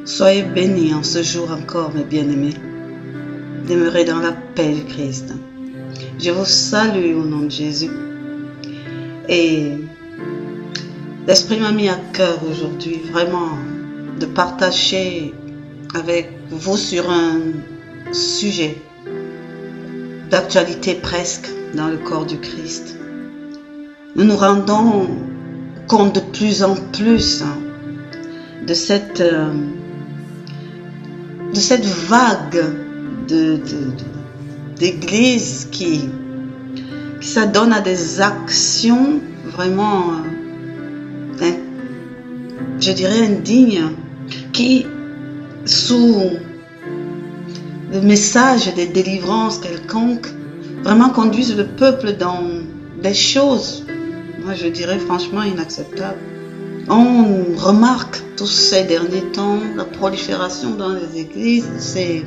Soyez bénis en ce jour encore, mes bien-aimés. Demeurez dans la paix du Christ. Je vous salue au nom de Jésus. Et l'Esprit m'a mis à cœur aujourd'hui vraiment de partager avec vous sur un sujet d'actualité presque dans le corps du Christ. Nous nous rendons compte de plus en plus de cette vague d'églises qui s'adonnent à des actions vraiment, je dirais, indignes, qui, sous le message des délivrances quelconques, vraiment conduisent le peuple dans des choses, moi je dirais franchement inacceptables. On remarque tous ces derniers temps la prolifération dans les églises, c'est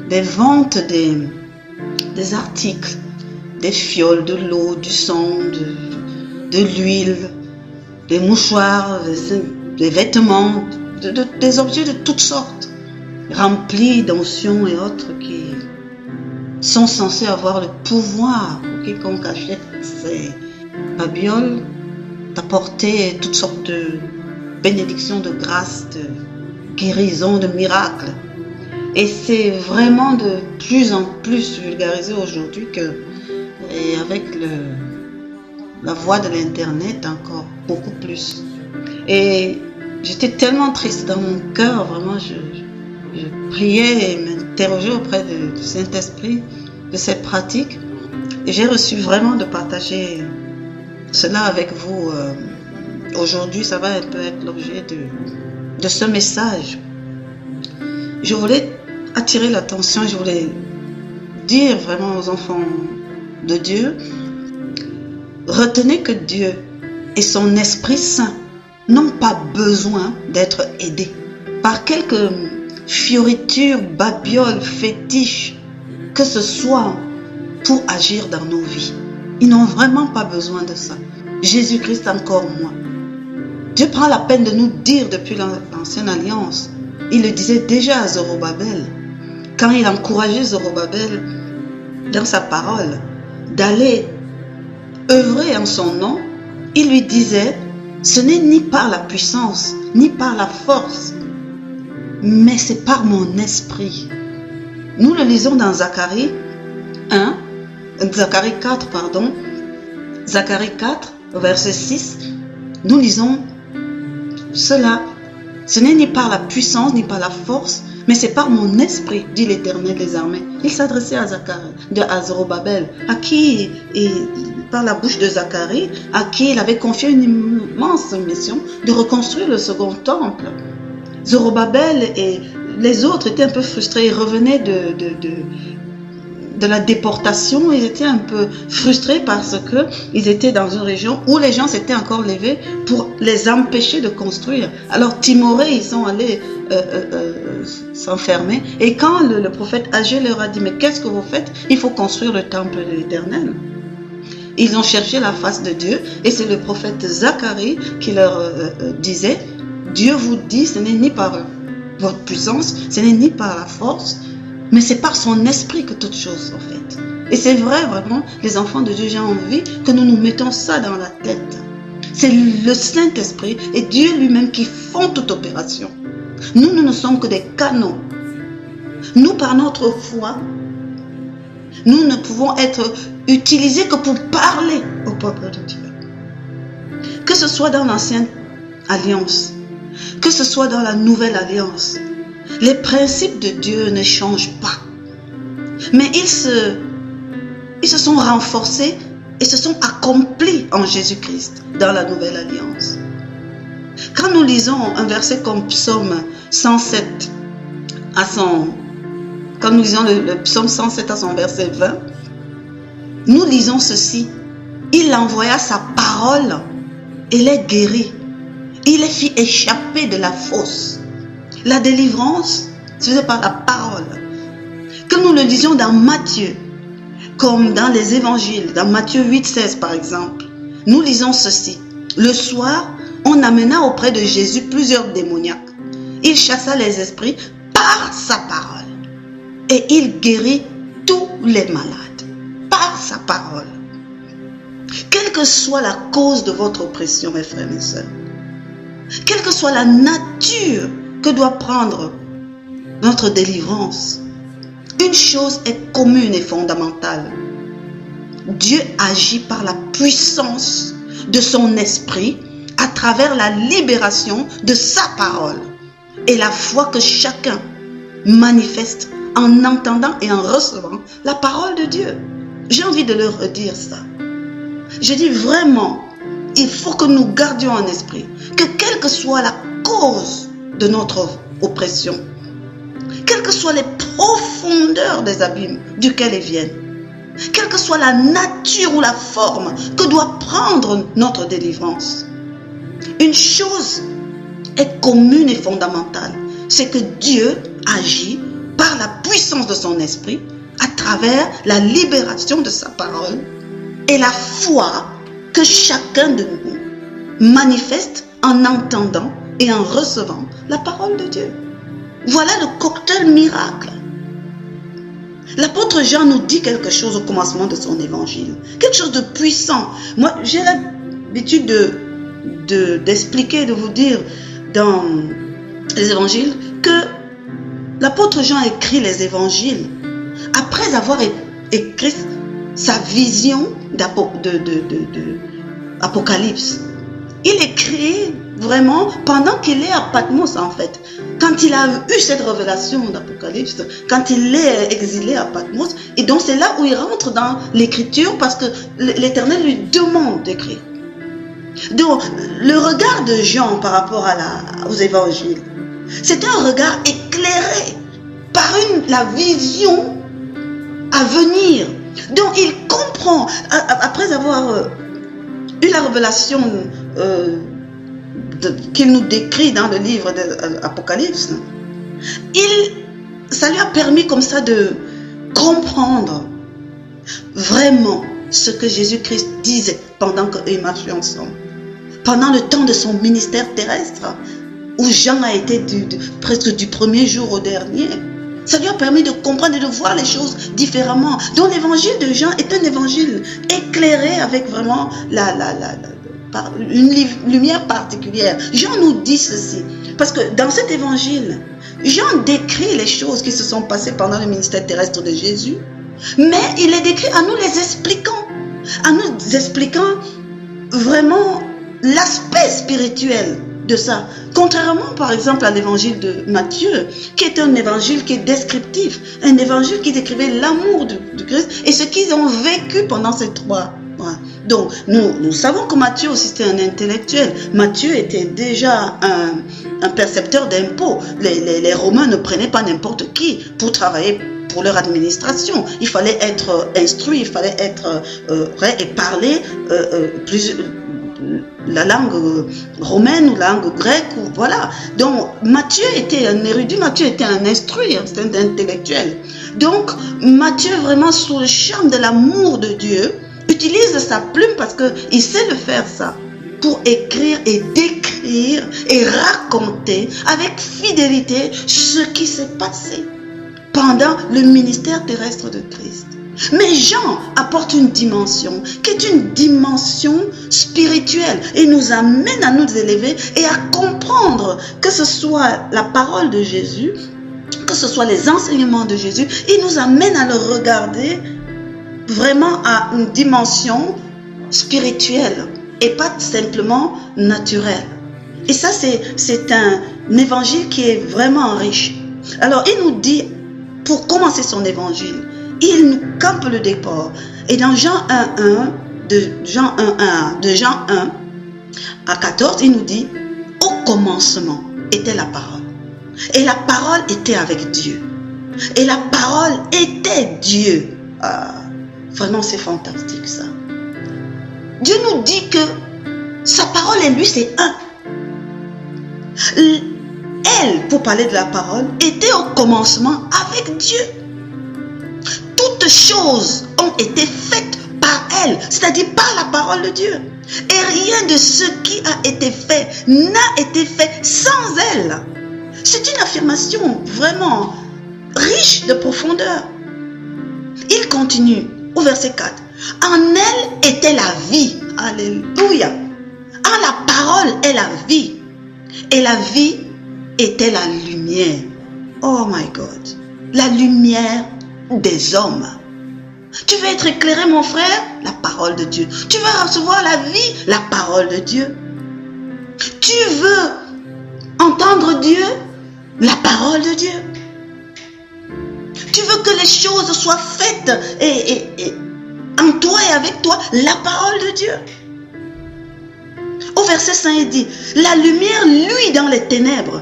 des ventes des articles, des fioles, de l'eau, du sang, de l'huile, des mouchoirs, des vêtements, des objets de toutes sortes, remplis d'onction et autres qui sont censés avoir le pouvoir pour quiconque achète ces babioles d'apporter toutes sortes de bénédictions, de grâce, de guérison, de miracles. Et c'est vraiment de plus en plus vulgarisé aujourd'hui et avec la voie de l'internet encore beaucoup plus. Et j'étais tellement triste dans mon cœur, vraiment je priais et m'interrogeais auprès du Saint-Esprit de cette pratique. Et j'ai reçu vraiment de partager cela avec vous. Aujourd'hui, ça va un peu être l'objet de ce message. Je voulais attirer l'attention, je voulais dire vraiment aux enfants de Dieu, retenez que Dieu et son Esprit Saint n'ont pas besoin d'être aidés par quelques fioritures, babioles, fétiches, que ce soit pour agir dans nos vies. Ils n'ont vraiment pas besoin de ça. Jésus-Christ encore moins. Dieu prend la peine de nous dire depuis l'ancienne alliance. Il le disait déjà à Zorobabel, quand il encourageait Zorobabel dans sa parole d'aller œuvrer en son nom. Il lui disait, ce n'est ni par la puissance, ni par la force, mais c'est par mon esprit. Nous le lisons dans Zacharie 4, verset 6. Nous lisons cela. Ce n'est ni par la puissance, ni par la force, mais c'est par mon esprit, dit l'Éternel des armées. Il s'adressait à Zorobabel, à qui, et par la bouche de Zacharie, à qui il avait confié une immense mission de reconstruire le second temple. Zorobabel et les autres étaient un peu frustrés. Ils revenaient de la déportation. Ils étaient un peu frustrés parce qu'ils étaient dans une région où les gens s'étaient encore levés pour les empêcher de construire. Alors timorés, ils sont allés s'enfermer. Et quand le prophète Agé leur a dit, mais qu'est-ce que vous faites? Il faut construire le temple de l'Éternel. Ils ont cherché la face de Dieu et c'est le prophète Zacharie qui leur disait, Dieu vous dit, ce n'est ni par votre puissance, ce n'est ni par la force, mais c'est par son esprit que toutes choses sont faites. Et c'est vrai, vraiment, les enfants de Dieu, j'ai envie que nous nous mettons ça dans la tête. C'est le Saint-Esprit et Dieu lui-même qui font toute opération. Nous ne sommes que des canaux. Nous, par notre foi, nous ne pouvons être utilisés que pour parler au peuple de Dieu. Que ce soit dans l'ancienne alliance, que ce soit dans la nouvelle alliance, les principes de Dieu ne changent pas. Mais ils se sont renforcés et se sont accomplis en Jésus-Christ dans la nouvelle alliance. Quand nous lisons un verset comme Psaume 107 quand nous lisons le Psaume 107 à son verset 20, nous lisons ceci. Il envoya sa parole et les guérit. Il les fit échapper de la fosse. La délivrance se faisait par la parole. Que nous le lisions dans Matthieu, comme dans les évangiles, dans Matthieu 8, 16 par exemple, nous lisons ceci. Le soir, on amena auprès de Jésus plusieurs démoniaques. Il chassa les esprits par sa parole. Et il guérit tous les malades par sa parole. Quelle que soit la cause de votre oppression, mes frères et sœurs, quelle que soit la nature que doit prendre notre délivrance, une chose est commune et fondamentale. Dieu agit par la puissance de son esprit à travers la libération de sa parole et la foi que chacun manifeste en entendant et en recevant la parole de Dieu. J'ai envie de leur redire ça. Je dis vraiment, il faut que nous gardions en esprit que quelle que soit la cause de notre oppression, quelles que soient les profondeurs des abîmes duquel ils viennent, quelle que soit la nature ou la forme que doit prendre notre délivrance, une chose est commune et fondamentale, c'est que Dieu agit par la puissance de son esprit à travers la libération de sa parole et la foi que chacun de nous manifeste en entendant et en recevant la parole de Dieu. Voilà le cocktail miracle. L'apôtre Jean nous dit quelque chose au commencement de son évangile, quelque chose de puissant. Moi, j'ai l'habitude d'expliquer, de vous dire dans les évangiles que l'apôtre Jean écrit les évangiles après avoir écrit sa vision d'Apocalypse. Il écrit vraiment pendant qu'il est à Patmos en fait. Quand il a eu cette révélation d'Apocalypse, quand il est exilé à Patmos, et donc c'est là où il rentre dans l'écriture parce que l'Éternel lui demande d'écrire. Donc le regard de Jean par rapport aux évangiles, c'est un regard éclairé par la vision à venir. Donc il comprend, après avoir eu la révélation qu'il nous décrit dans le livre de l'Apocalypse, ça lui a permis comme ça de comprendre vraiment ce que Jésus-Christ disait pendant qu'ils marchaient ensemble. Pendant le temps de son ministère terrestre, où Jean a été presque du premier jour au dernier, ça lui a permis de comprendre et de voir les choses différemment. Donc l'évangile de Jean est un évangile éclairé avec vraiment une lumière particulière. Jean nous dit ceci, parce que dans cet évangile, Jean décrit les choses qui se sont passées pendant le ministère terrestre de Jésus, mais il les décrit en nous les expliquant vraiment l'aspect spirituel de ça. Contrairement par exemple à l'évangile de Matthieu, qui est un évangile qui est descriptif, un évangile qui décrivait l'amour du Christ et ce qu'ils ont vécu pendant ces 3 mois. Donc nous savons que Matthieu aussi c'était un intellectuel. Matthieu était déjà un percepteur d'impôts. Les Romains ne prenaient pas n'importe qui pour travailler pour leur administration. Il fallait être instruit, il fallait être prêt et parler la langue romaine ou la langue grecque, ou voilà. Donc Matthieu était un érudit, Matthieu était un instruit, c'était un intellectuel. Donc Matthieu, vraiment sous le charme de l'amour de Dieu, utilise sa plume parce qu'il sait le faire ça, pour écrire et décrire et raconter avec fidélité ce qui s'est passé pendant le ministère terrestre de Christ. Mais Jean apporte une dimension qui est une dimension spirituelle et nous amène à nous élever et à comprendre que ce soit la parole de Jésus, que ce soit les enseignements de Jésus, il nous amène à le regarder vraiment à une dimension spirituelle et pas simplement naturelle. Et ça, c'est un évangile qui est vraiment riche. Alors, il nous dit, pour commencer son évangile, il nous campe le départ. Et dans Jean 1, de Jean 1 à 14, il nous dit, au commencement était la parole. Et la parole était avec Dieu. Et la parole était Dieu. Ah, vraiment, c'est fantastique ça. Dieu nous dit que sa parole et lui, c'est un. Elle, pour parler de la parole, était au commencement avec Dieu. Toutes choses ont été faites par elle, c'est-à-dire par la parole de Dieu. Et rien de ce qui a été fait n'a été fait sans elle. C'est une affirmation vraiment riche de profondeur. Il continue au verset 4. En elle était la vie. Alléluia. En la parole est la vie. Et la vie était la lumière. Oh my God. La lumière des hommes. Tu veux être éclairé, mon frère? La parole de Dieu. Tu veux recevoir la vie? La parole de Dieu. Tu veux entendre Dieu? La parole de Dieu. Tu veux que les choses soient faites en toi et avec toi? La parole de Dieu. Au verset 5, il dit, la lumière luit dans les ténèbres.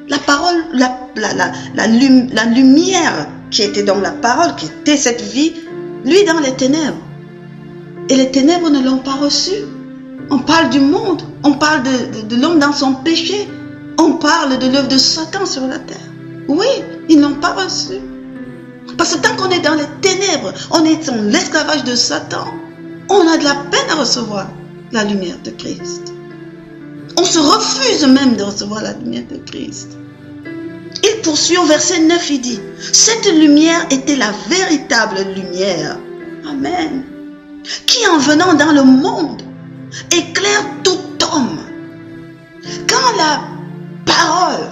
La parole, la lumière qui était dans la parole, qui était cette vie, luit dans les ténèbres. Et les ténèbres ne l'ont pas reçu. On parle du monde, on parle de l'homme dans son péché, on parle de l'œuvre de Satan sur la terre. Oui, ils n'ont pas reçu. Parce que tant qu'on est dans les ténèbres, on est dans l'esclavage de Satan, on a de la peine à recevoir la lumière de Christ. On se refuse même de recevoir la lumière de Christ. Il poursuit au verset 9, il dit, cette lumière était la véritable lumière. Amen. Qui en venant dans le monde, éclaire tout homme. Quand la parole,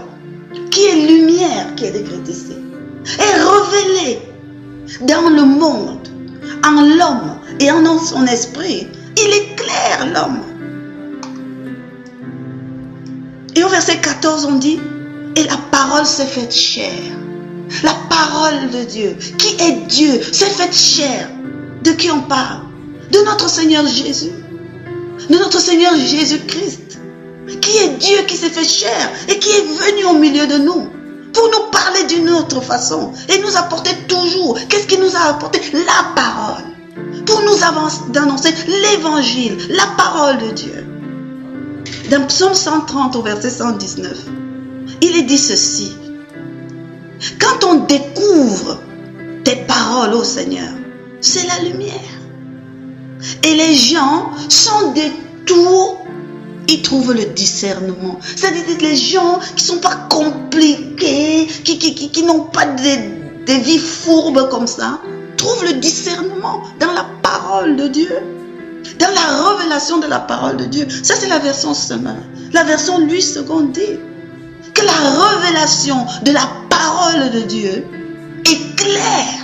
qui est lumière, qui est décrite ici, est révélée dans le monde, en l'homme et en son esprit, il éclaire l'homme. Et au verset 14, on dit, et la parole s'est faite chair. La parole de Dieu, qui est Dieu, s'est faite chair. De qui on parle? De notre Seigneur Jésus. De notre Seigneur Jésus-Christ. Qui est Dieu qui s'est fait chair et qui est venu au milieu de nous pour nous parler d'une autre façon et nous apporter toujours. Qu'est-ce qui nous a apporté? La parole. Pour nous annoncer l'évangile, la parole de Dieu. Dans Psaume 130 au verset 119, il est dit ceci. Quand on découvre tes paroles, ô Seigneur, c'est la lumière. Et les gens sont détournés, ils trouvent le discernement. C'est-à-dire les gens qui ne sont pas compliqués, qui n'ont pas des vies fourbes comme ça, trouvent le discernement dans la parole de Dieu. Dans la révélation de la parole de Dieu. Ça, c'est la version Semeur. La version Louis II dit que la révélation de la parole de Dieu éclaire.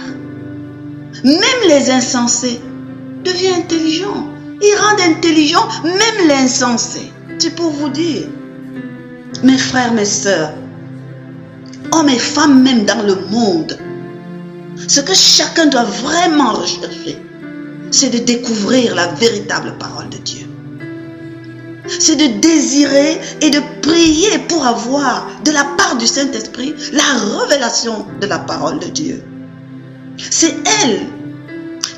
Même les insensés deviennent intelligents. Ils rendent intelligents même l'insensé. C'est pour vous dire, mes frères, mes sœurs, hommes et femmes même dans le monde, ce que chacun doit vraiment rechercher, c'est de découvrir la véritable parole de Dieu. C'est de désirer et de prier pour avoir de la part du Saint-Esprit la révélation de la parole de Dieu. C'est elle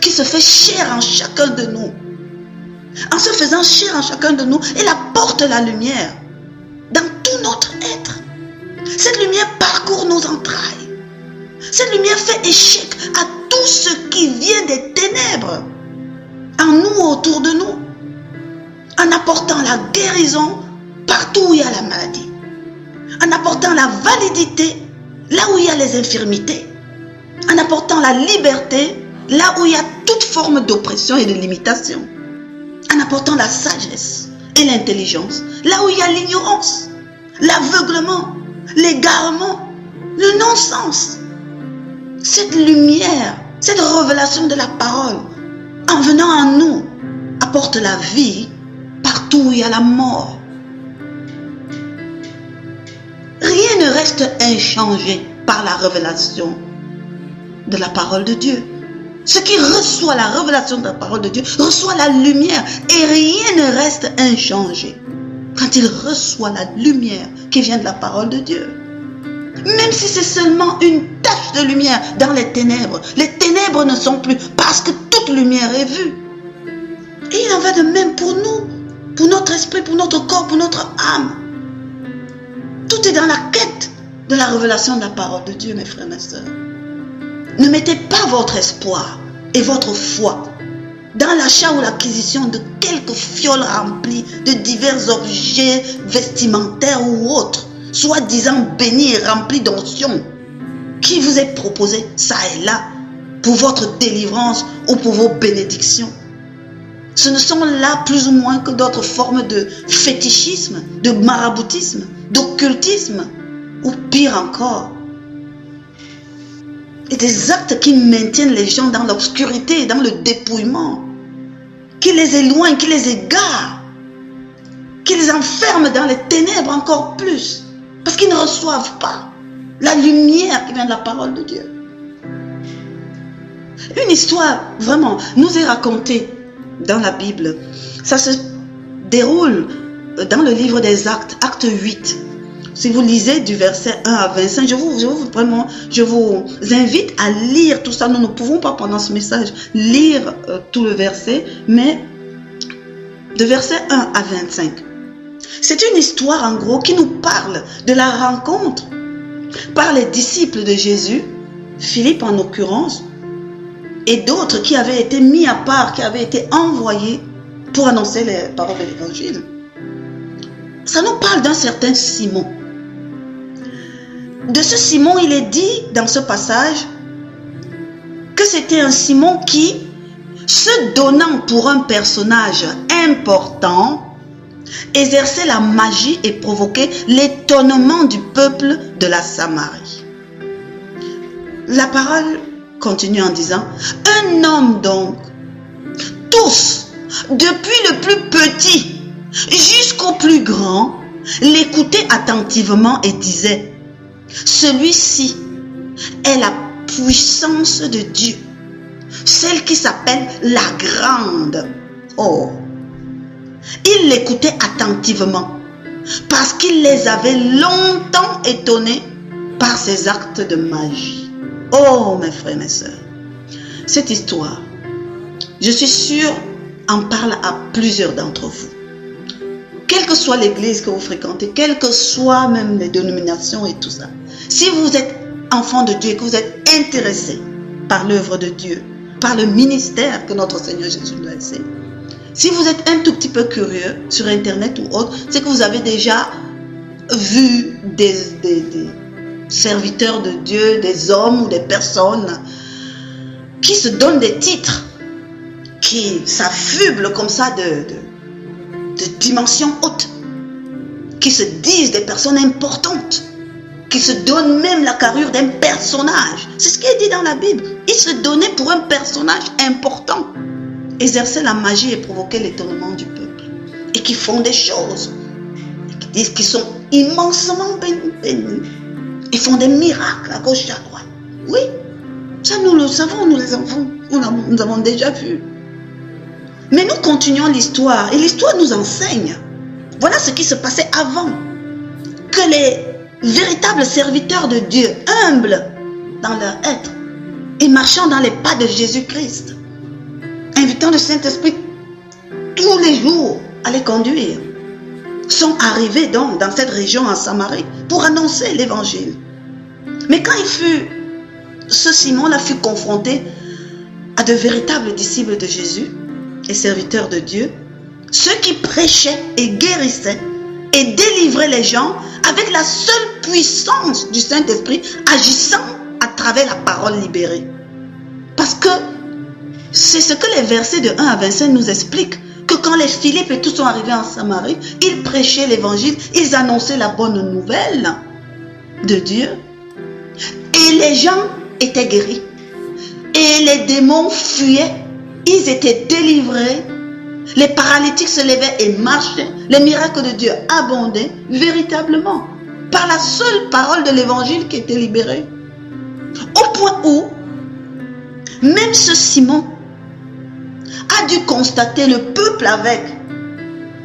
qui se fait chair en chacun de nous. En se faisant chair en chacun de nous, elle apporte la lumière dans tout notre être. Cette lumière parcourt nos entrailles. Cette lumière fait échec à tout ce qui vient des ténèbres, en nous, autour de nous, en apportant la guérison partout où il y a la maladie, en apportant la validité là où il y a les infirmités, en apportant la liberté là où il y a toute forme d'oppression et de limitation, en apportant la sagesse et l'intelligence là où il y a l'ignorance, l'aveuglement, l'égarement, le non-sens. Cette lumière, cette révélation de la parole, en venant à nous, apporte la vie partout où il y a la mort. Rien ne reste inchangé par la révélation de la parole de Dieu. Ce qui reçoit la révélation de la parole de Dieu reçoit la lumière et rien ne reste inchangé quand il reçoit la lumière qui vient de la parole de Dieu. Même si c'est seulement une tache de lumière dans les ténèbres ne sont plus parce que toute lumière est vue. Et il en va de même pour nous, pour notre esprit, pour notre corps, pour notre âme. Tout est dans la quête de la révélation de la parole de Dieu, mes frères et mes sœurs. Ne mettez pas votre espoir et votre foi dans l'achat ou l'acquisition de quelques fioles remplies de divers objets vestimentaires ou autres, soi-disant bénis et remplis d'onction, qui vous est proposé ça et là pour votre délivrance ou pour vos bénédictions. Ce ne sont là plus ou moins que d'autres formes de fétichisme, de maraboutisme, d'occultisme, ou pire encore, et des actes qui maintiennent les gens dans l'obscurité et dans le dépouillement, qui les éloignent, qui les égarent, qui les enferment dans les ténèbres encore plus, parce qu'ils ne reçoivent pas la lumière qui vient de la parole de Dieu. Une histoire vraiment nous est racontée dans la Bible. Ça se déroule dans le livre des Actes, acte 8. Si vous lisez du verset 1 à 25, je vous invite à lire tout ça. Nous ne pouvons pas pendant ce message lire tout le verset, mais de verset 1 à 25. C'est une histoire en gros qui nous parle de la rencontre par les disciples de Jésus, Philippe en l'occurrence, et d'autres qui avaient été mis à part, qui avaient été envoyés pour annoncer les paroles de l'évangile. Ça nous parle d'un certain Simon. De ce Simon, il est dit dans ce passage que c'était un Simon qui, se donnant pour un personnage important, exerçait la magie et provoquait l'étonnement du peuple de la Samarie. La parole continue en disant, un homme donc, tous, depuis le plus petit jusqu'au plus grand, l'écoutaient attentivement et disaient, celui-ci est la puissance de Dieu, celle qui s'appelle la grande. Oh, ils l'écoutaient attentivement parce qu'il les avait longtemps étonnés par ses actes de magie. Oh, mes frères et mes sœurs, cette histoire, je suis sûre, en parle à plusieurs d'entre vous. Quelle que soit l'église que vous fréquentez, quelles que soient même les dénominations et tout ça, si vous êtes enfant de Dieu et que vous êtes intéressé par l'œuvre de Dieu, par le ministère que notre Seigneur Jésus nous a laissé, si vous êtes un tout petit peu curieux sur Internet ou autre, c'est que vous avez déjà vu des serviteurs de Dieu, des hommes ou des personnes qui se donnent des titres, qui s'affublent comme ça de dimension haute, qui se disent des personnes importantes, qui se donnent même la carrure d'un personnage. C'est ce qui est dit dans la Bible. Ils se donnaient pour un personnage important, exerçaient la magie et provoquaient l'étonnement du peuple, et qui font des choses, et qui disent qu'ils sont immensement bénis. Ils font des miracles à gauche et à droite. Oui, ça nous le savons, nous les enfants, nous avons déjà vu. Mais nous continuons l'histoire et l'histoire nous enseigne. Voilà ce qui se passait avant. Que les véritables serviteurs de Dieu, humbles dans leur être et marchant dans les pas de Jésus-Christ, invitant le Saint-Esprit tous les jours à les conduire, sont arrivés donc dans cette région en Samarie pour annoncer l'évangile. Mais quand ce Simon-là fut confronté à de véritables disciples de Jésus et serviteurs de Dieu, ceux qui prêchaient et guérissaient et délivraient les gens avec la seule puissance du Saint-Esprit agissant à travers la parole libérée. Parce que c'est ce que les versets de 1 à 25 nous expliquent, que quand les Philippe et tous sont arrivés en Samarie, ils prêchaient l'évangile, ils annonçaient la bonne nouvelle de Dieu et les gens étaient guéris et les démons fuyaient. Ils étaient délivrés, les paralytiques se levaient et marchaient, les miracles de Dieu abondaient véritablement par la seule parole de l'évangile qui était libérée. Au point où, même ce Simon a dû constater le peuple avec,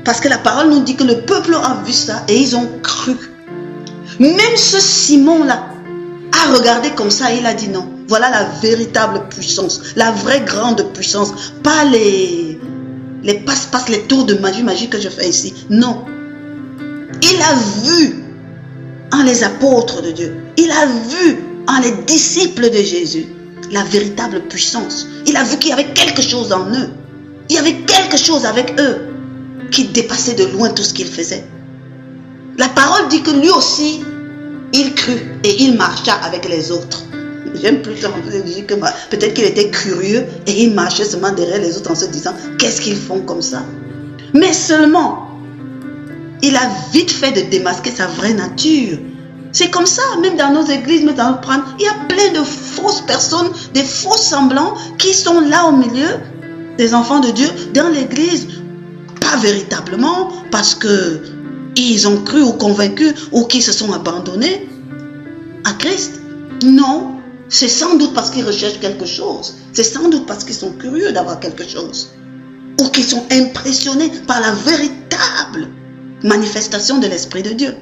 parce que la parole nous dit que le peuple a vu ça et ils ont cru. Même ce Simon-là a regardé comme ça et il a dit non. Voilà la véritable puissance, la vraie grande puissance. Pas les passe-passe, les tours de magie que je fais ici. Non. Il a vu en les apôtres de Dieu. Il a vu en les disciples de Jésus la véritable puissance. Il a vu qu'il y avait quelque chose en eux. Il y avait quelque chose avec eux qui dépassait de loin tout ce qu'ils faisaient. La parole dit que lui aussi, il crut et il marcha avec les autres. J'aime plus dire que peut-être qu'il était curieux et il marchait seulement derrière les autres en se disant qu'est-ce qu'ils font comme ça. Mais seulement, il a vite fait de démasquer sa vraie nature. C'est comme ça, même dans nos églises, même dans nos prêtres, il y a plein de fausses personnes, des faux semblants qui sont là au milieu des enfants de Dieu dans l'église. Pas véritablement parce que ils ont cru ou convaincu ou qui se sont abandonnés à Christ. Non, c'est sans doute parce qu'ils recherchent quelque chose. C'est sans doute parce qu'ils sont curieux d'avoir quelque chose. Ou qu'ils sont impressionnés par la véritable manifestation de l'Esprit de Dieu.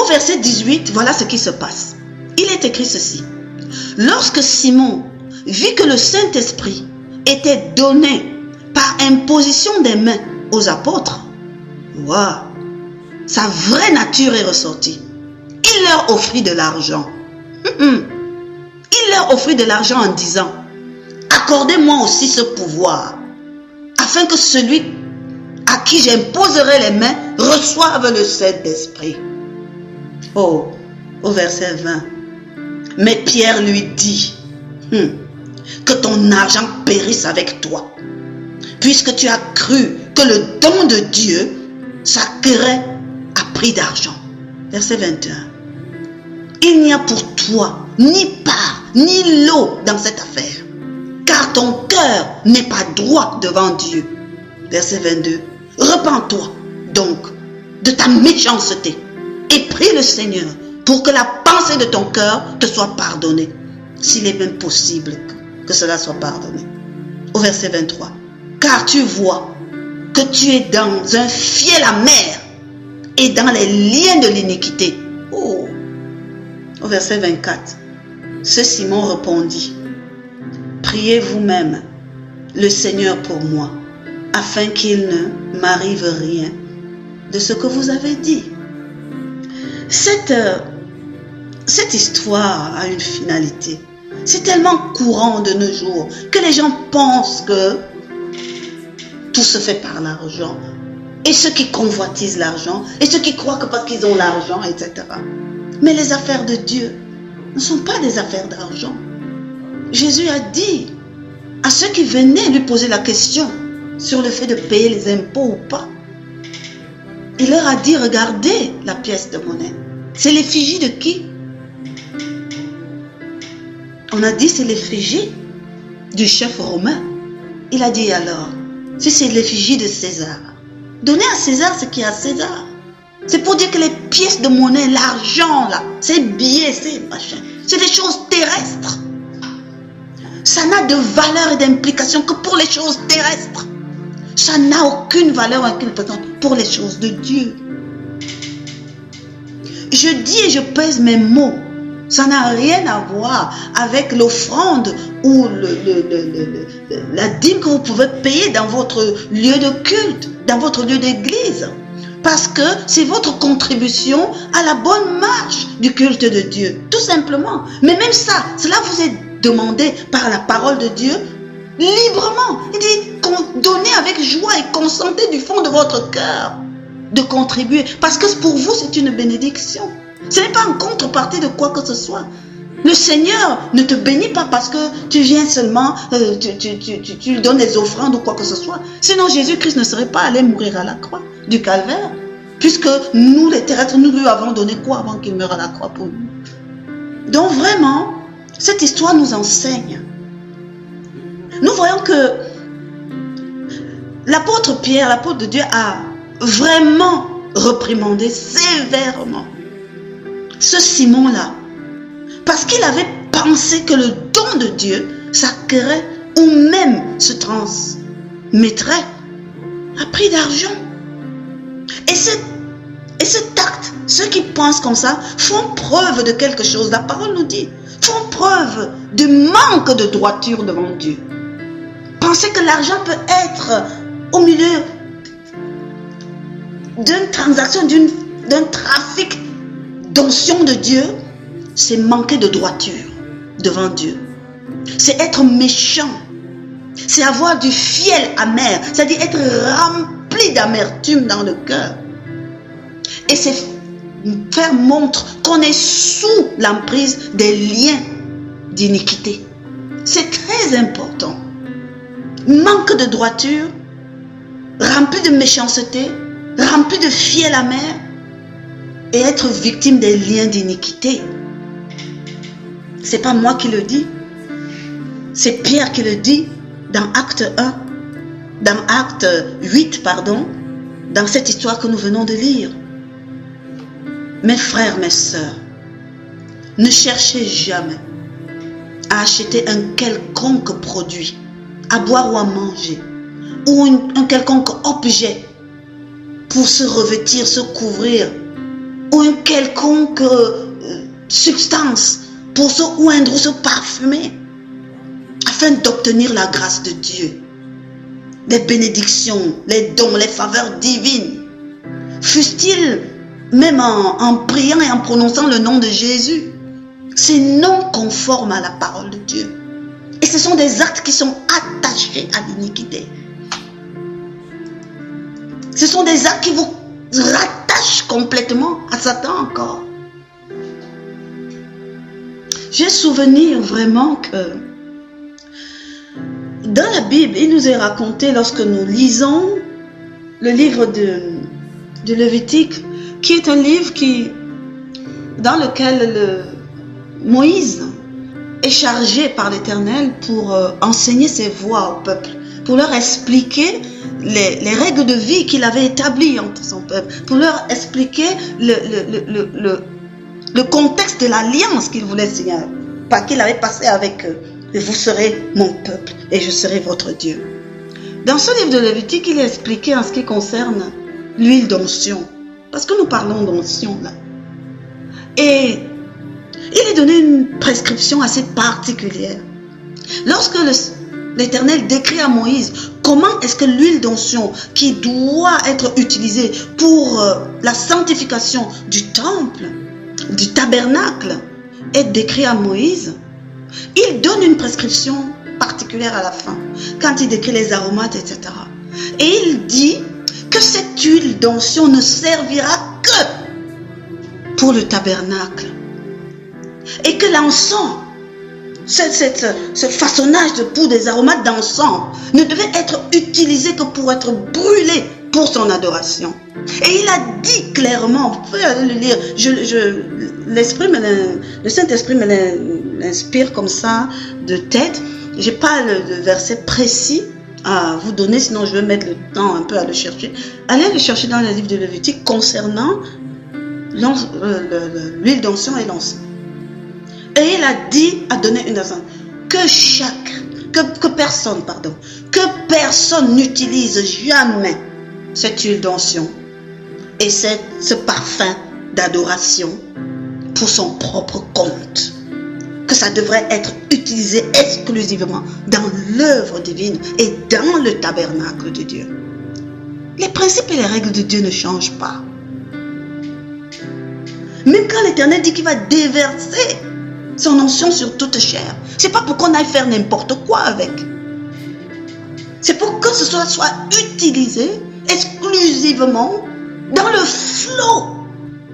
Au verset 18, voilà ce qui se passe. Il est écrit ceci. Lorsque Simon vit que le Saint-Esprit était donné par imposition des mains aux apôtres, wow, sa vraie nature est ressortie. Il leur offrit de l'argent. Il leur offrit de l'argent en disant, accordez-moi aussi ce pouvoir, afin que celui à qui j'imposerai les mains reçoive le Saint-Esprit. Oh, au verset 20. Mais Pierre lui dit, que ton argent périsse avec toi, puisque tu as cru que le don de Dieu s'acquérait à prix d'argent. Verset 21. Il n'y a pour toi ni part, ni lot dans cette affaire, car ton cœur n'est pas droit devant Dieu. Verset 22. Repens-toi donc de ta méchanceté et prie le Seigneur pour que la pensée de ton cœur te soit pardonnée, s'il est même possible que cela soit pardonné. Au verset 23. Car tu vois que tu es dans un fiel amer et dans les liens de l'iniquité. Oh. Au verset 24. Ce Simon répondit, priez vous-même le Seigneur pour moi, afin qu'il ne m'arrive rien de ce que vous avez dit. Cette histoire a une finalité. C'est tellement courant de nos jours que les gens pensent que tout se fait par l'argent. Et ceux qui convoitisent l'argent, et ceux qui croient que parce qu'ils ont l'argent, etc. Mais les affaires de Dieu ne sont pas des affaires d'argent. Jésus a dit à ceux qui venaient lui poser la question sur le fait de payer les impôts ou pas, il leur a dit, regardez la pièce de monnaie. C'est l'effigie de qui? On a dit c'est l'effigie du chef romain. Il a dit alors, si c'est l'effigie de César, donnez à César ce qui est à César. C'est pour dire que les pièces de monnaie, l'argent là, ces billets, ces machins, c'est des choses terrestres. Ça n'a de valeur et d'implication que pour les choses terrestres. Ça n'a aucune valeur, aucune importance pour les choses de Dieu. Je dis et je pèse mes mots. Ça n'a rien à voir avec l'offrande ou la dîme que vous pouvez payer dans votre lieu de culte, dans votre lieu d'église. Parce que c'est votre contribution à la bonne marche du culte de Dieu. Tout simplement. Mais même ça, cela vous est demandé par la parole de Dieu librement. Il dit, donnez avec joie et consentez du fond de votre cœur de contribuer. Parce que pour vous, c'est une bénédiction. Ce n'est pas en contrepartie de quoi que ce soit. Le Seigneur ne te bénit pas parce que tu viens seulement, tu lui donnes des offrandes ou quoi que ce soit. Sinon, Jésus-Christ ne serait pas allé mourir à la croix du calvaire. Puisque nous, les terrestres, nous lui avons donné quoi avant qu'il meure à la croix pour nous. Donc vraiment, cette histoire nous enseigne. Nous voyons que l'apôtre Pierre, l'apôtre de Dieu, a vraiment reprimandé sévèrement ce Simon-là. Parce qu'il avait pensé que le don de Dieu s'acquérait ou même se transmettrait à prix d'argent. Et cet acte, ceux qui pensent comme ça, font preuve de quelque chose. La parole nous dit, font preuve de manque de droiture devant Dieu. Penser que l'argent peut être au milieu d'une transaction, d'un trafic d'onction de Dieu, c'est manquer de droiture devant Dieu. C'est être méchant C'est avoir du fiel amer, c'est-à-dire être rempli d'amertume dans le cœur. Et c'est faire montre qu'on est sous l'emprise des liens d'iniquité. C'est très important. Manque de droiture, rempli de méchanceté, rempli de fiel amer, et être victime des liens d'iniquité. C'est pas moi qui le dis, c'est Pierre qui le dit dans Acte 1, dans Acte 8, dans cette histoire que nous venons de lire. Mes frères, mes sœurs, ne cherchez jamais à acheter un quelconque produit, à boire ou à manger, ou un quelconque objet pour se revêtir, se couvrir, ou une quelconque substance pour se oindre ou se parfumer, afin d'obtenir la grâce de Dieu, les bénédictions, les dons, les faveurs divines. Fût-il même en priant et en prononçant le nom de Jésus, c'est non conforme à la parole de Dieu. Et ce sont des actes qui sont attachés à l'iniquité. Ce sont des actes qui vous rattachent complètement à Satan encore. J'ai souvenir vraiment que dans la Bible, il nous est raconté lorsque nous lisons le livre de Lévitique, qui est un livre dans lequel Moïse est chargé par l'Éternel pour enseigner ses voies au peuple, pour leur expliquer les règles de vie qu'il avait établies entre son peuple, pour leur expliquer le contexte de l'alliance qu'il voulait signer, qu'il avait passé avec eux. Et vous serez mon peuple et je serai votre Dieu. Dans ce livre de Lévitique, il est expliqué en ce qui concerne l'huile d'onction. Parce que nous parlons d'onction là. Et il est donné une prescription assez particulière. Lorsque l'Éternel décrit à Moïse comment est-ce que l'huile d'onction qui doit être utilisée pour la sanctification du temple, du tabernacle, est décrit à Moïse, il donne une prescription particulière à la fin, quand il décrit les aromates, etc. Et il dit que cette huile d'onction ne servira que pour le tabernacle. Et que l'encens, ce façonnage de poudre des aromates d'encens, ne devait être utilisé que pour être brûlé pour son adoration. Et il a dit clairement, vous pouvez aller le lire, le Saint-Esprit me l'inspire comme ça de tête. Je n'ai pas le verset précis à vous donner, sinon je vais mettre le temps un peu à le chercher. Allez le chercher dans le livre de Lévitique concernant l'huile d'onction et l'encens. Et il a donné une raison, que personne n'utilise jamais cette huile d'onction et ce parfum d'adoration pour son propre compte. Que ça devrait être utilisé exclusivement dans l'œuvre divine et dans le tabernacle de Dieu. Les principes et les règles de Dieu ne changent pas. Même quand l'Éternel dit qu'il va déverser son onction sur toute chair, c'est pas pour qu'on aille faire n'importe quoi avec. C'est pour que ce soit utilisé exclusivement dans le flot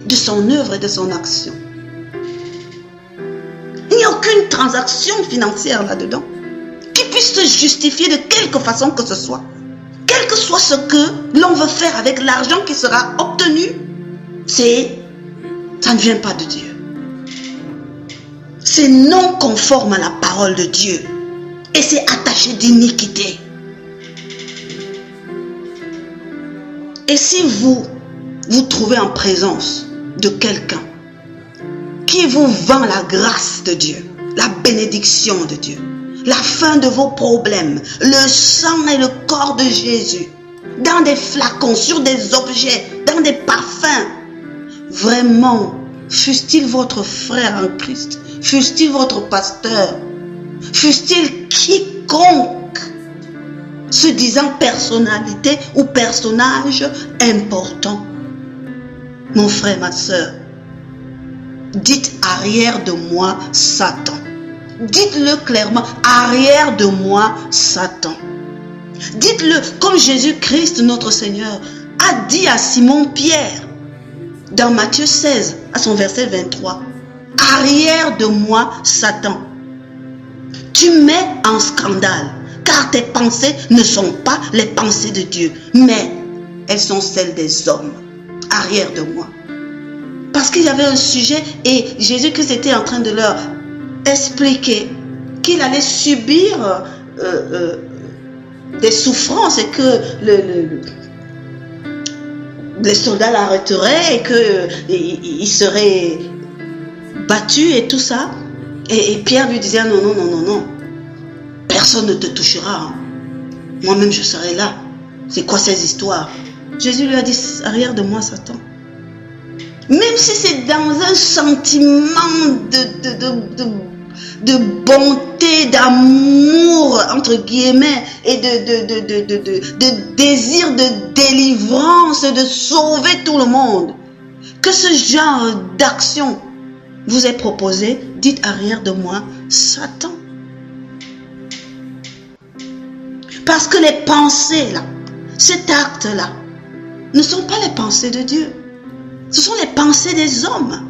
de son œuvre et de son action. Il n'y a aucune transaction financière là-dedans qui puisse se justifier de quelque façon que ce soit. Quel que soit ce que l'on veut faire avec l'argent qui sera obtenu, ça ne vient pas de Dieu. C'est non conforme à la parole de Dieu. Et c'est attaché d'iniquité. Et si vous trouvez en présence de quelqu'un qui vous vend la grâce de Dieu, la bénédiction de Dieu, la fin de vos problèmes, le sang et le corps de Jésus, dans des flacons, sur des objets, dans des parfums, vraiment, fût-il votre frère en Christ, fût-il votre pasteur, fût-il quiconque se disant personnalité ou personnage important, mon frère, ma soeur, dites arrière de moi Satan. Dites-le clairement, arrière de moi, Satan. Dites-le comme Jésus-Christ, notre Seigneur, a dit à Simon-Pierre, dans Matthieu 16, à son verset 23, arrière de moi, Satan. Tu mets en scandale, car tes pensées ne sont pas les pensées de Dieu, mais elles sont celles des hommes. Arrière de moi. Parce qu'il y avait un sujet et Jésus-Christ était en train de leur expliquer qu'il allait subir des souffrances et que les soldats l'arrêteraient et qu'il serait battu et tout ça. Et Pierre lui disait non, non, non, non, non. Personne ne te touchera. Hein. Moi-même, je serai là. C'est quoi ces histoires? Jésus lui a dit, arrière de moi, Satan. Même si c'est dans un sentiment de bonté, d'amour, entre guillemets, et de désir de délivrance, de sauver tout le monde, que ce genre d'action vous est proposé, dites arrière de moi, Satan. Parce que les pensées là, cet acte-là, ne sont pas les pensées de Dieu. Ce sont les pensées des hommes.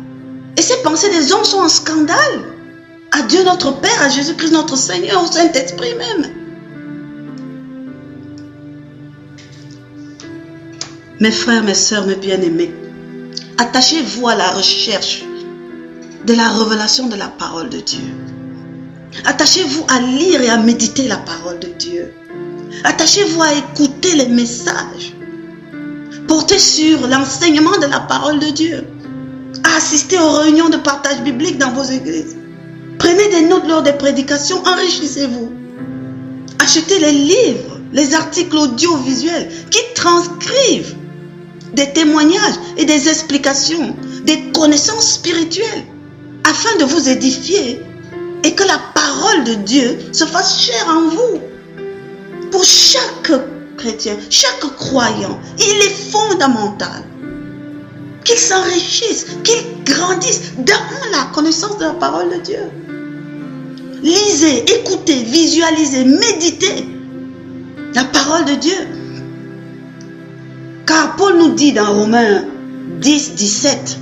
Et ces pensées des hommes sont en scandale à Dieu notre Père, à Jésus-Christ notre Seigneur, au Saint-Esprit même. Mes frères, mes sœurs, mes bien-aimés, attachez-vous à la recherche de la révélation de la parole de Dieu. Attachez-vous à lire et à méditer la parole de Dieu. Attachez-vous à écouter les messages. Portez sur l'enseignement de la parole de Dieu. À assister aux réunions de partage biblique dans vos églises. Prenez des notes lors des prédications, enrichissez-vous. Achetez les livres, les articles audiovisuels qui transcrivent des témoignages et des explications, des connaissances spirituelles, afin de vous édifier et que la parole de Dieu se fasse chère en vous. Pour chaque chrétien, chaque croyant, il est fondamental qu'il s'enrichisse, qu'il grandisse dans la connaissance de la parole de Dieu. Lisez, écoutez, visualisez, méditez la parole de Dieu. Car Paul nous dit dans Romains 10, 17,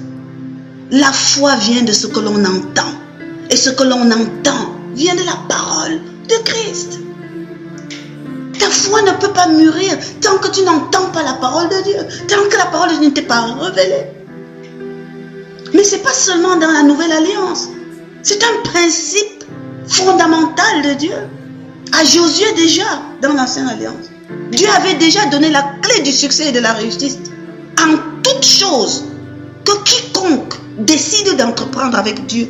la foi vient de ce que l'on entend. Et ce que l'on entend vient de la parole de Christ. Ta foi ne peut pas mûrir tant que tu n'entends pas la parole de Dieu, tant que la parole de Dieu ne t'est pas révélée. Mais ce n'est pas seulement dans la Nouvelle Alliance. C'est un principe fondamental de Dieu. À Josué déjà, dans l'Ancienne Alliance, Dieu avait déjà donné la clé du succès et de la réussite. En toute chose, que quiconque décide d'entreprendre avec Dieu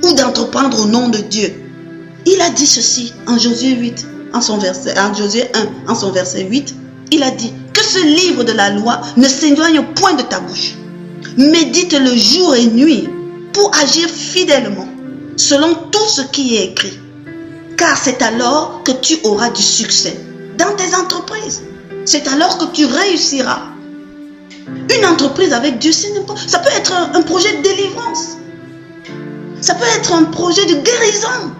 ou d'entreprendre au nom de Dieu, il a dit ceci en Josué 8. En Josué 1, en son verset 8, il a dit que ce livre de la loi ne s'éloigne point de ta bouche. Médite-le jour et nuit pour agir fidèlement selon tout ce qui est écrit. Car c'est alors que tu auras du succès dans tes entreprises. C'est alors que tu réussiras. Une entreprise avec Dieu, ça peut être un projet de délivrance. Ça peut être un projet de guérison.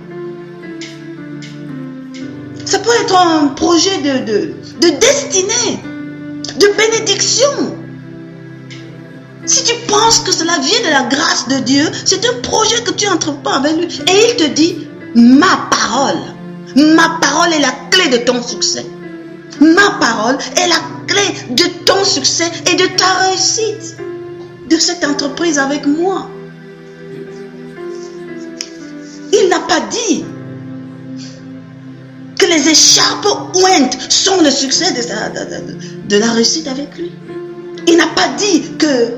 Ça peut être un projet de destinée, de bénédiction. Si tu penses que cela vient de la grâce de Dieu, c'est un projet que tu entreprends avec lui. Et il te dit, ma parole est la clé de ton succès. Ma parole est la clé de ton succès et de ta réussite. De cette entreprise avec moi. Il n'a pas dit que les écharpes ointes sont le succès de la réussite avec lui. Il n'a pas dit que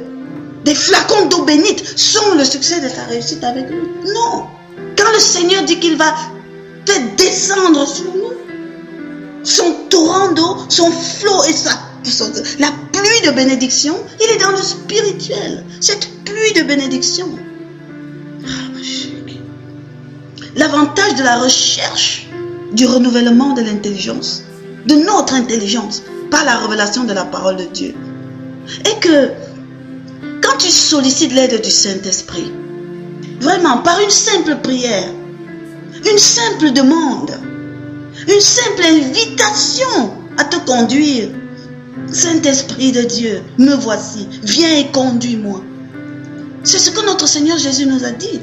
des flacons d'eau bénite sont le succès de ta réussite avec lui. Non. Quand le Seigneur dit qu'il va te descendre sur nous, son torrent d'eau, son flot et la pluie de bénédiction, il est dans le spirituel. Cette pluie de bénédiction. L'avantage de la recherche du renouvellement de l'intelligence, de notre intelligence, par la révélation de la parole de Dieu, est que quand tu sollicites l'aide du Saint-Esprit, vraiment par une simple prière, Une simple demande. Une simple invitation à te conduire. Saint-Esprit de Dieu, me voici. Viens et conduis-moi. C'est ce que notre Seigneur Jésus nous a dit.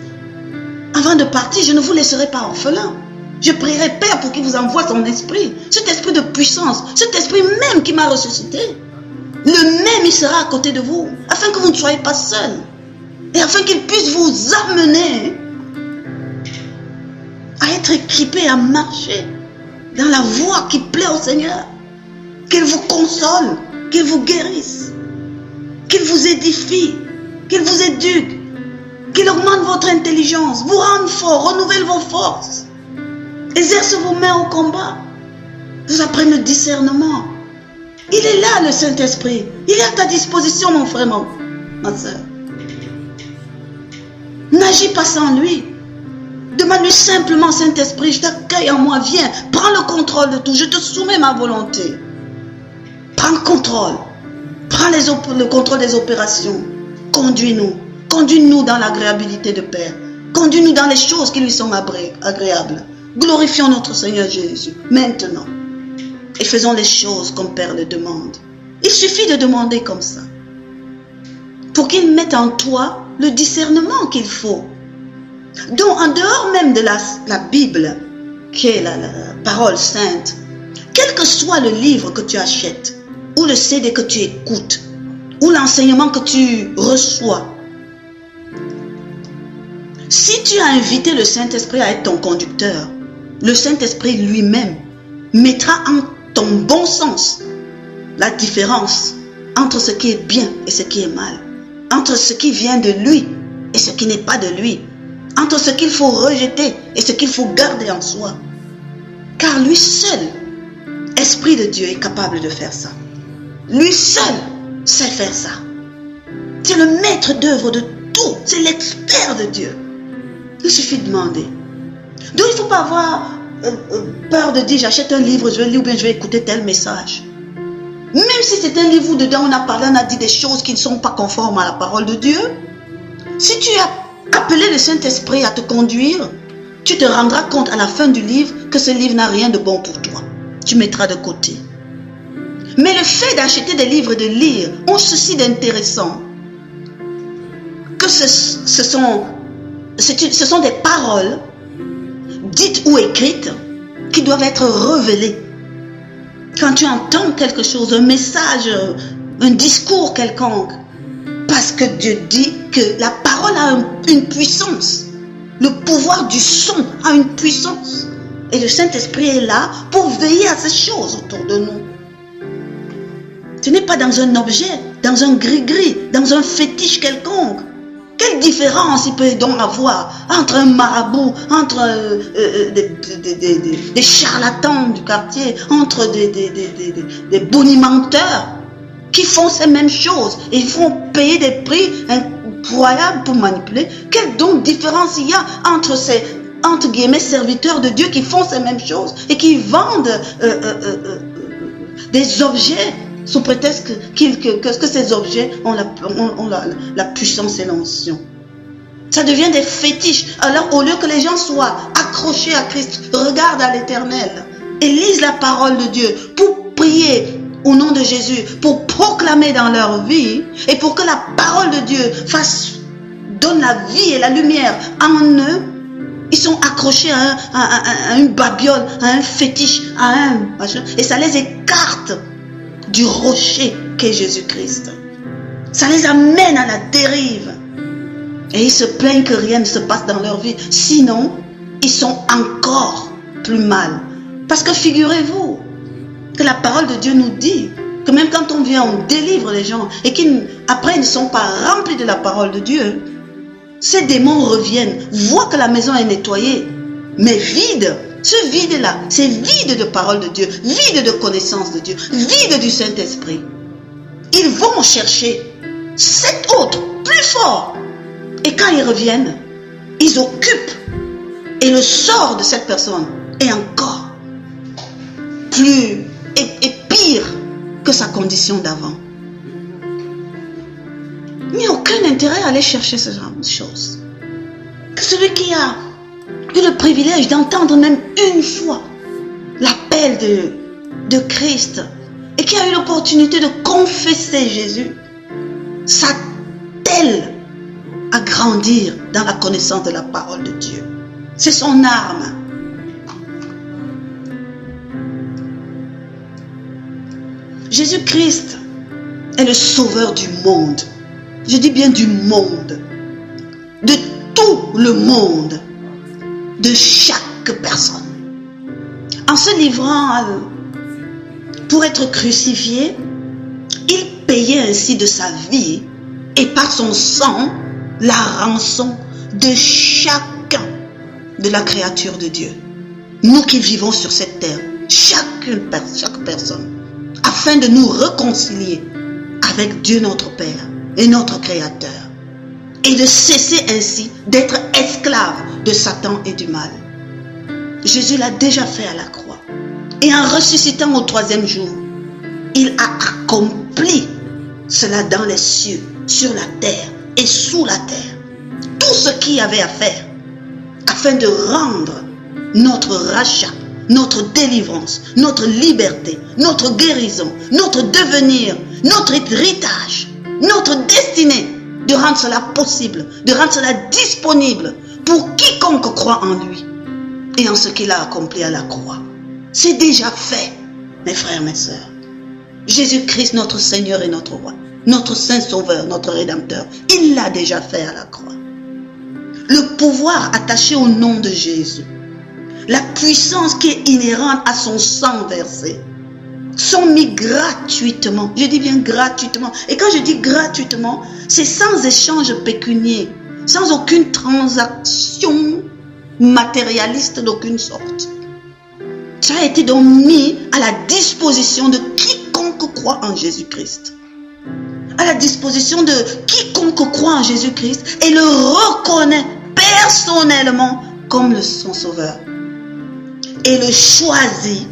Avant de partir, je ne vous laisserai pas orphelins. Je prierai Père pour qu'il vous envoie son esprit. Cet esprit de puissance. Cet esprit même qui m'a ressuscité. Le même, il sera à côté de vous. Afin que vous ne soyez pas seuls. Et afin qu'il puisse vous amener à être équipés, à marcher dans la voie qui plaît au Seigneur. Qu'il vous console, qu'il vous guérisse, qu'il vous édifie, qu'il vous éduque, qu'il augmente votre intelligence, vous rende fort, renouvelle vos forces, exerce vos mains au combat, vous apprenne le discernement. Il est là, le Saint-Esprit. Il est à ta disposition, mon frère, ma soeur. N'agis pas sans lui. Demande-lui simplement, Saint-Esprit, je t'accueille en moi, viens, prends le contrôle de tout, je te soumets ma volonté. Prends le contrôle. Prends le contrôle des opérations. Conduis-nous. Conduis-nous dans l'agréabilité de Père. Conduis-nous dans les choses qui lui sont agréables. Glorifions notre Seigneur Jésus, maintenant. Et faisons les choses comme Père le demande. Il suffit de demander comme ça. Pour qu'il mette en toi le discernement qu'il faut. Donc, en dehors même de la Bible, qui est la parole sainte, quel que soit le livre que tu achètes, ou le CD que tu écoutes, ou l'enseignement que tu reçois, si tu as invité le Saint-Esprit à être ton conducteur, le Saint-Esprit lui-même mettra en ton bon sens la différence entre ce qui est bien et ce qui est mal, entre ce qui vient de lui et ce qui n'est pas de lui, entre ce qu'il faut rejeter et ce qu'il faut garder en soi. Car lui seul, Esprit de Dieu, est capable de faire ça. Lui seul sait faire ça. C'est le maître d'œuvre de tout. C'est l'expert de Dieu. Il suffit de demander. Donc il ne faut pas avoir peur de dire j'achète un livre, je vais lire ou bien je vais écouter tel message. Même si c'est un livre où dedans on a parlé, on a dit des choses qui ne sont pas conformes à la parole de Dieu. Si tu as appelé le Saint-Esprit à te conduire, tu te rendras compte à la fin du livre que ce livre n'a rien de bon pour toi. Tu mettras de côté. Mais le fait d'acheter des livres et de lire ont ceci d'intéressant que ce sont des paroles dites ou écrites qui doivent être révélées. Quand tu entends quelque chose, un message, un discours quelconque, parce que Dieu dit que la parole a une puissance. Le pouvoir du son a une puissance. Et le Saint-Esprit est là pour veiller à ces choses autour de nous. Tu n'es pas dans un objet, dans un gris-gris, dans un fétiche quelconque. Quelle différence il peut donc avoir entre un marabout, entre des charlatans du quartier, entre des bonimenteurs qui font ces mêmes choses et ils font payer des prix incroyables pour manipuler. Quelle donc différence il y a entre ces entre guillemets serviteurs de Dieu qui font ces mêmes choses et qui vendent des objets sous prétexte que ces objets ont la puissance et l'onction. Ça devient des fétiches. Alors au lieu que les gens soient accrochés à Christ, regardent à l'Éternel et lisent la parole de Dieu pour prier au nom de Jésus, pour proclamer dans leur vie et pour que la parole de Dieu donne la vie et la lumière en eux, ils sont accrochés à une babiole, à un fétiche, à un machin, et ça les écarte du rocher qu'est Jésus-Christ. Ça les amène à la dérive. Et ils se plaignent que rien ne se passe dans leur vie. Sinon, ils sont encore plus mal. Parce que figurez-vous que la parole de Dieu nous dit que même quand on vient, on délivre les gens et qu'après ils ne sont pas remplis de la parole de Dieu, ces démons reviennent, voient que la maison est nettoyée, mais vide. Ce vide-là, c'est vide de parole de Dieu, vide de connaissance de Dieu, vide du Saint-Esprit. Ils vont chercher cet autre, plus fort. Et quand ils reviennent, ils occupent. Et le sort de cette personne est encore plus et pire que sa condition d'avant. Il n'y a aucun intérêt à aller chercher ce genre de choses. Que celui qui a eu le privilège d'entendre même une fois l'appel de Christ et qui a eu l'opportunité de confesser Jésus, s'attelle à grandir dans la connaissance de la parole de Dieu. C'est son arme. Jésus-Christ est le sauveur du monde. Je dis bien du monde. De tout le monde. De chaque personne. En se livrant pour être crucifié, il payait ainsi de sa vie et par son sang la rançon de chacun de la créature de Dieu. Nous qui vivons sur cette terre, chaque personne, afin de nous réconcilier avec Dieu notre Père et notre Créateur, et de cesser ainsi d'être esclave de Satan et du mal. Jésus l'a déjà fait à la croix. Et en ressuscitant au 3e jour, il a accompli cela dans les cieux, sur la terre et sous la terre. Tout ce qu'il y avait à faire afin de rendre notre rachat, notre délivrance, notre liberté, notre guérison, notre devenir, notre héritage, notre destinée, de rendre cela possible, de rendre cela disponible pour quiconque croit en lui et en ce qu'il a accompli à la croix. C'est déjà fait, mes frères, mes sœurs. Jésus-Christ, notre Seigneur et notre Roi, notre Saint Sauveur, notre Rédempteur, il l'a déjà fait à la croix. Le pouvoir attaché au nom de Jésus, la puissance qui est inhérente à son sang versé, sont mis gratuitement. Je dis bien gratuitement. Et quand je dis gratuitement, c'est sans échange pécunier, sans aucune transaction matérialiste d'aucune sorte. Ça a été donc mis à la disposition de quiconque croit en Jésus-Christ. À la disposition de quiconque croit en Jésus-Christ et le reconnaît personnellement comme son sauveur. Et le choisit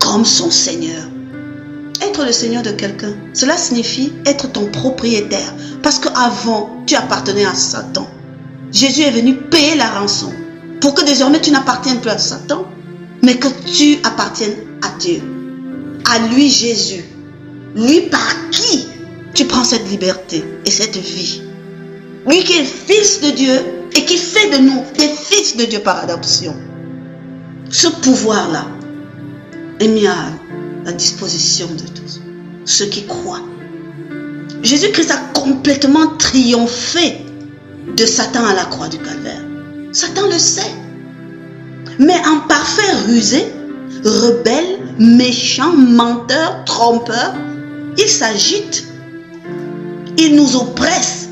comme son Seigneur. Être le Seigneur de quelqu'un, cela signifie être ton propriétaire. Parce qu'avant, tu appartenais à Satan. Jésus est venu payer la rançon pour que désormais tu n'appartiennes plus à Satan, mais que tu appartiennes à Dieu. À lui, Jésus. Lui par qui tu prends cette liberté et cette vie. Lui qui est fils de Dieu et qui fait de nous des fils de Dieu par adoption. Ce pouvoir-là est mis à la disposition de tous ceux qui croient. Jésus-Christ a complètement triomphé de Satan à la croix du Calvaire. Satan le sait. Mais en parfait rusé, rebelle, méchant, menteur, trompeur, il s'agite, il nous oppresse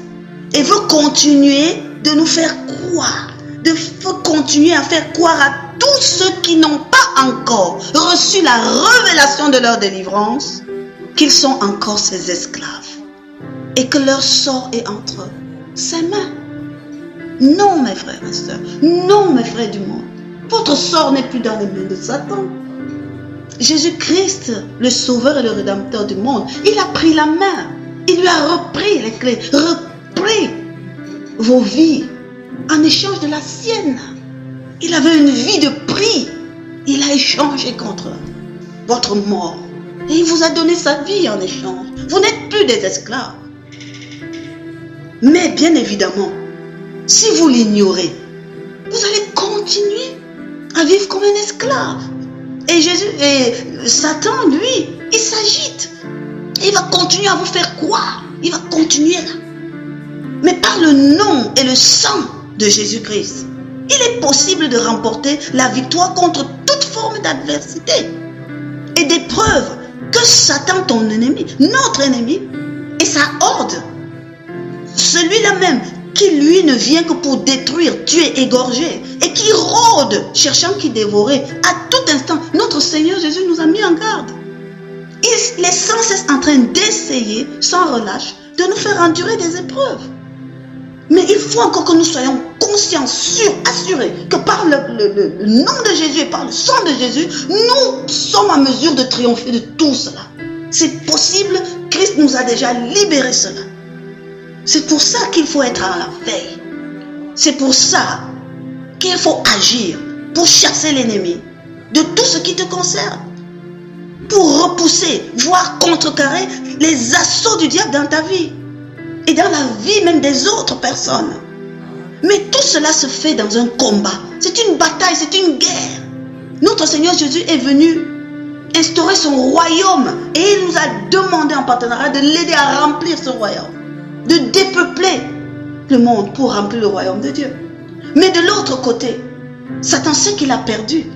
et veut continuer de nous faire croire, veut continuer à faire croire à tous ceux qui n'ont pas encore reçu la révélation de leur délivrance, qu'ils sont encore ses esclaves et que leur sort est entre ses mains. Non, mes frères et sœurs, non, mes frères du monde, votre sort n'est plus dans les mains de Satan. Jésus-Christ, le Sauveur et le Rédempteur du monde, il a pris la main, il lui a repris les clés, repris vos vies en échange de la sienne. Il avait une vie de prix. Il a échangé contre votre mort. Et il vous a donné sa vie en échange. Vous n'êtes plus des esclaves. Mais bien évidemment, si vous l'ignorez, vous allez continuer à vivre comme un esclave. Et Satan, lui, il s'agite. Il va continuer à vous faire croire. Il va continuer là. Mais par le nom et le sang de Jésus-Christ, il est possible de remporter la victoire contre toute forme d'adversité et d'épreuve que Satan, ton ennemi, notre ennemi, et sa horde, celui-là même qui lui ne vient que pour détruire, tuer, égorger et qui rôde cherchant qui dévorer à tout instant. Notre Seigneur Jésus nous a mis en garde. Il est sans cesse en train d'essayer, sans relâche, de nous faire endurer des épreuves. Mais il faut encore que nous soyons conscients, sûrs, assurés que par le nom de Jésus et par le sang de Jésus, nous sommes en mesure de triompher de tout cela. C'est possible, Christ nous a déjà libéré cela. C'est pour ça qu'il faut être à la veille. C'est pour ça qu'il faut agir pour chasser l'ennemi de tout ce qui te concerne, pour repousser, voire contrecarrer les assauts du diable dans ta vie et dans la vie même des autres personnes. Mais tout cela se fait dans un combat. C'est une bataille, c'est une guerre. Notre Seigneur Jésus est venu instaurer son royaume et il nous a demandé en partenariat de l'aider à remplir ce royaume, de dépeupler le monde pour remplir le royaume de Dieu. Mais de l'autre côté, Satan sait qu'il a perdu,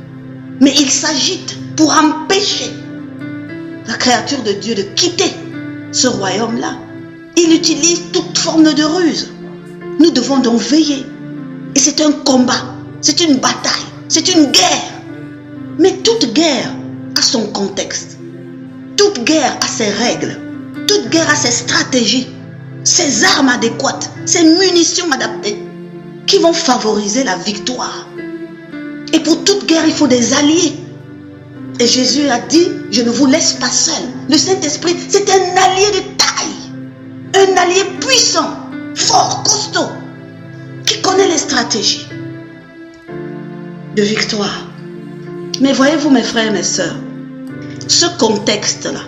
mais il s'agite pour empêcher la créature de Dieu de quitter ce royaume-là. Il utilise toute forme de ruse. Nous devons donc veiller. Et c'est un combat, c'est une bataille, c'est une guerre. Mais toute guerre a son contexte. Toute guerre a ses règles. Toute guerre a ses stratégies, ses armes adéquates, ses munitions adaptées qui vont favoriser la victoire. Et pour toute guerre, il faut des alliés. Et Jésus a dit, je ne vous laisse pas seul. Le Saint-Esprit, c'est un allié de taille. Un allié puissant, fort, costaud, qui connaît les stratégies de victoire. Mais voyez-vous, mes frères et mes sœurs, ce contexte-là,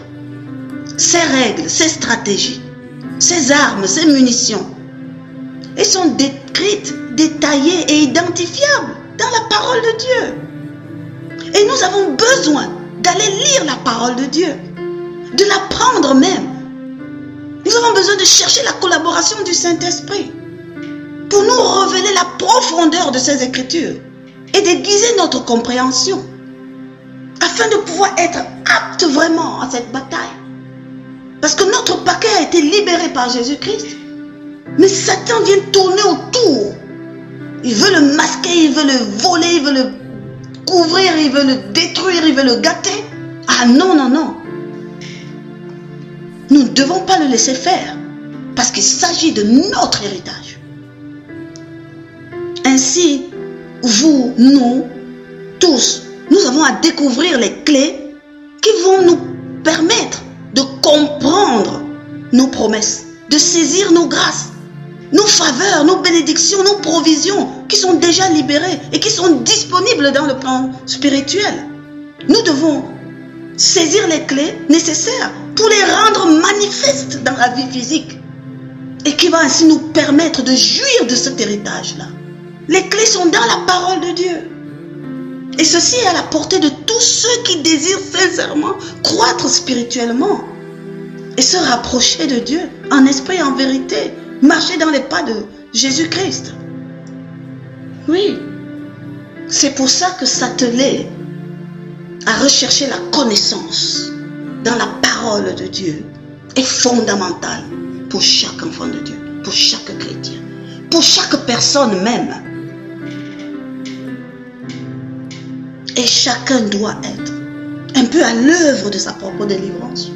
ces règles, ces stratégies, ces armes, ces munitions, elles sont décrites, détaillées et identifiables dans la parole de Dieu. Et nous avons besoin d'aller lire la parole de Dieu, de l'apprendre même. Nous avons besoin de chercher la collaboration du Saint-Esprit pour nous révéler la profondeur de ces Écritures et d'aiguiser notre compréhension afin de pouvoir être apte vraiment à cette bataille. Parce que notre paquet a été libéré par Jésus-Christ. Mais Satan vient tourner autour. Il veut le masquer, il veut le voler, il veut le couvrir, il veut le détruire, il veut le gâter. Ah non, non, non. Nous ne devons pas le laisser faire. Parce qu'il s'agit de notre héritage. Ainsi, vous, nous, tous, nous avons à découvrir les clés qui vont nous permettre de comprendre nos promesses, de saisir nos grâces, nos faveurs, nos bénédictions, nos provisions qui sont déjà libérées et qui sont disponibles dans le plan spirituel. Nous devons saisir les clés nécessaires pour les rendre manifestes dans la vie physique et qui va ainsi nous permettre de jouir de cet héritage-là. Les clés sont dans la parole de Dieu. Et ceci est à la portée de tous ceux qui désirent sincèrement croître spirituellement et se rapprocher de Dieu en esprit et en vérité, marcher dans les pas de Jésus-Christ. Oui, c'est pour ça que s'atteler à rechercher la connaissance dans la parole de Dieu est fondamental pour chaque enfant de Dieu, pour chaque chrétien, pour chaque personne même. Et chacun doit être un peu à l'œuvre de sa propre délivrance,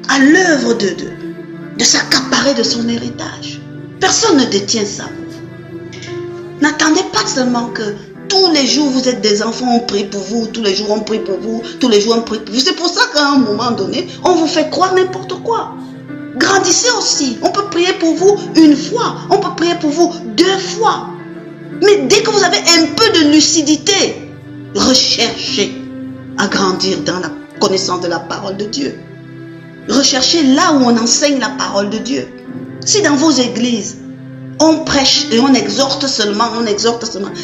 à l'œuvre de s'accaparer de son héritage. Personne ne détient ça pour vous. N'attendez pas seulement que tous les jours vous êtes des enfants, on prie pour vous, tous les jours on prie pour vous, tous les jours on prie pour vous. C'est pour ça qu'à un moment donné, on vous fait croire n'importe quoi. Grandissez aussi. On peut prier pour vous une fois, on peut prier pour vous 2 fois. Mais dès que vous avez un peu de lucidité, recherchez à grandir dans la connaissance de la parole de Dieu. Recherchez là où on enseigne la parole de Dieu. Si dans vos églises, on prêche et on exhorte seulement,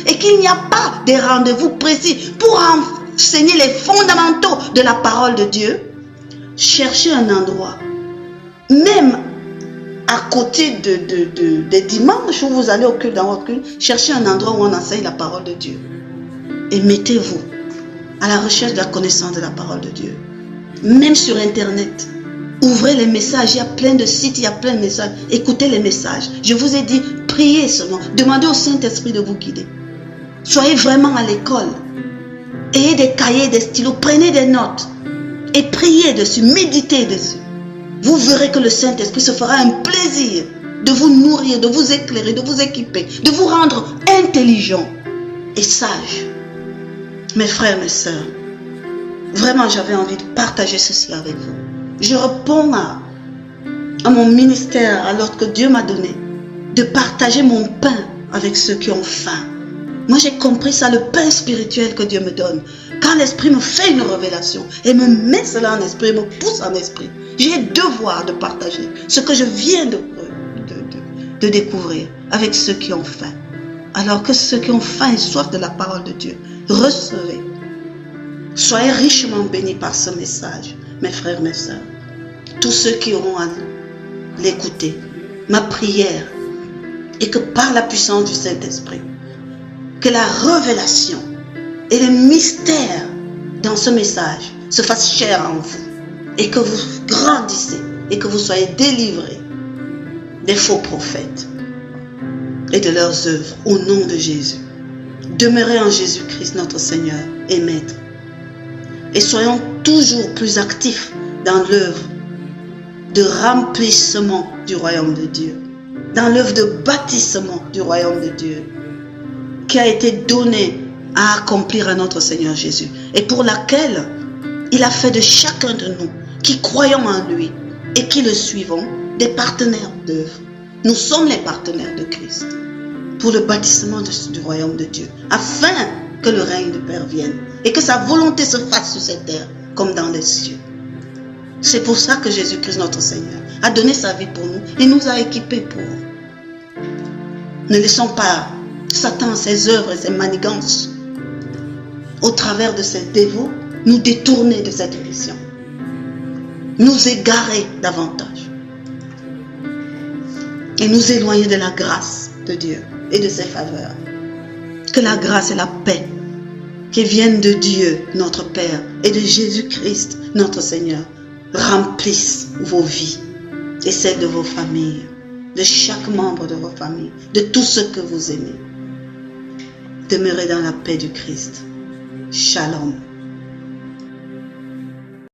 et qu'il n'y a pas de rendez-vous précis pour enseigner les fondamentaux de la parole de Dieu, cherchez un endroit, même à côté des dimanches où vous allez au culte, dans votre culte, cherchez un endroit où on enseigne la parole de Dieu. Et mettez-vous à la recherche de la connaissance de la parole de Dieu. Même sur Internet, ouvrez les messages, il y a plein de sites, il y a plein de messages. Écoutez les messages. Je vous ai dit, priez seulement. Demandez au Saint-Esprit de vous guider. Soyez vraiment à l'école. Ayez des cahiers, des stylos, prenez des notes. Et priez dessus, méditez dessus. Vous verrez que le Saint-Esprit se fera un plaisir de vous nourrir, de vous éclairer, de vous équiper, de vous rendre intelligent et sage. Mes frères, mes sœurs, vraiment j'avais envie de partager ceci avec vous. Je réponds à mon ministère, à l'ordre que Dieu m'a donné, de partager mon pain avec ceux qui ont faim, Moi, j'ai compris ça, le pain spirituel que Dieu me donne. Quand l'Esprit me fait une révélation et me met cela en esprit, me pousse en esprit, j'ai devoir de partager ce que je viens de découvrir avec ceux qui ont faim. Alors que ceux qui ont faim et soif de la parole de Dieu, recevez. Soyez richement bénis par ce message, mes frères, mes sœurs. Tous ceux qui auront à l'écouter, ma prière est que par la puissance du Saint-Esprit, que la révélation et le mystère dans ce message se fassent chair en vous et que vous grandissez et que vous soyez délivrés des faux prophètes et de leurs œuvres au nom de Jésus. Demeurez en Jésus-Christ notre Seigneur et Maître et soyons toujours plus actifs dans l'œuvre de remplissement du royaume de Dieu, dans l'œuvre de bâtissement du royaume de Dieu qui a été donnée à accomplir à notre Seigneur Jésus et pour laquelle il a fait de chacun de nous qui croyons en lui et qui le suivons des partenaires d'œuvre. Nous sommes les partenaires de Christ pour le bâtissement du royaume de Dieu afin que le règne du Père vienne et que sa volonté se fasse sur cette terre comme dans les cieux. C'est pour ça que Jésus-Christ notre Seigneur a donné sa vie pour nous et nous a équipés pour. Ne laissons pas Satan, ses œuvres et ses manigances au travers de ses dévots nous détourner de cette mission, nous égarer davantage et nous éloigner de la grâce de Dieu et de ses faveurs. Que la grâce et la paix qui viennent de Dieu notre Père et de Jésus-Christ notre Seigneur remplissent vos vies et celles de vos familles, de chaque membre de vos familles, de tous ceux que vous aimez. Demeurez dans la paix du Christ. Shalom.